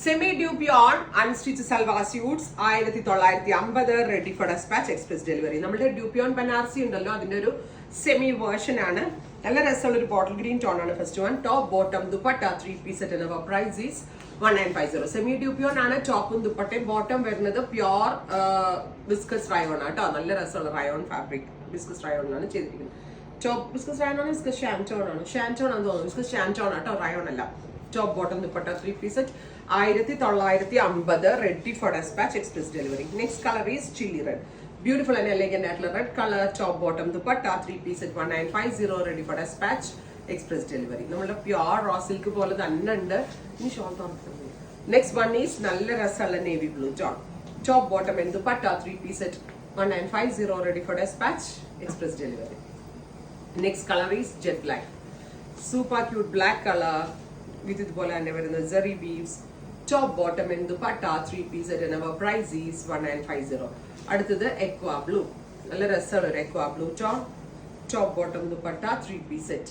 Semi dupion unstitch salwar suits 1950 ready for despatch express delivery. നമ്മുടെ dupion Banarasi ഉണ്ടല്ലോ, അതിന്റെ ഒരു സെമി വേർഷൻ ആണ്. നല്ല രസമുള്ള ഒരു ബോട്ടിൽ ഗ്രീൻ ടോൺ ആണ്. First one top bottom dupatta 3 piece set and our price is 1950. Semi dupion ആണ്. ടോപ്പും ദുപ്പട്ടയും ബോട്ടം വരുന്നത് പ്യോർ ബിസ്കസ് റയോൺ ആട്ടോ. നല്ല രസമുള്ള റയോൺ ഫാബ്രിക് ബിസ്കസ് റയോണിലാണ് ചെയ്തിരിക്കുന്നത്. ടോപ്പ് ബിസ്കസ് റയോൺ ആണ്, ബിസ്കസ് ഷാൻറ്റോൺ ആണ്. ഷാൻറ്റോൺ ആണെന്ന് തോന്നുന്നു, ബിസ്കസ് ഷാൻറ്റോൺ ആട്ടോ, റയോൺ അല്ല. Top bottom dupatta 3 piece set 1950 ready for dispatch express delivery. Next color is chili red. Beautiful and elegant atlas red color. Top bottom dupatta 3 piece at 1950 ready for dispatch express delivery. നമ്മുടെ pure raw silk പോലെ തന്നെ ഉണ്ട്. ഇനി shawl തുറക്കുന്നു. Next one is നല്ല രസമുള്ള navy blue tone. Top bottom and dupatta 3 piece at 1950 ready for dispatch express delivery. Next color is jet black. Super cute black color with ഇതുപോലെ തന്നെ വരുന്ന zari weaves. Top bottom and dupatta 3 piece set and our price is 1950. അടുത്തത് aqua blue. നല്ല രസമുള്ള ഒരു aqua blue tone. Top bottom dupatta 3 piece set.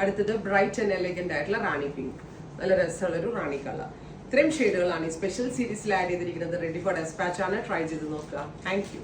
അടുത്തത് bright and elegant ആയിട്ടുള്ള റാണി pink. നല്ല രസമുള്ള ഒരു റാണി കളർ. ഇത്രയും ഷെയ്ഡുകളാണ് ഈ സ്പെഷ്യൽ സീരീസിൽ ആഡ് ചെയ്തിരിക്കുന്നത്. റെഡി ഫോർ ഡെസ്പാച്ച് ആണ്. ട്രൈ ചെയ്ത് നോക്കുക. Thank you.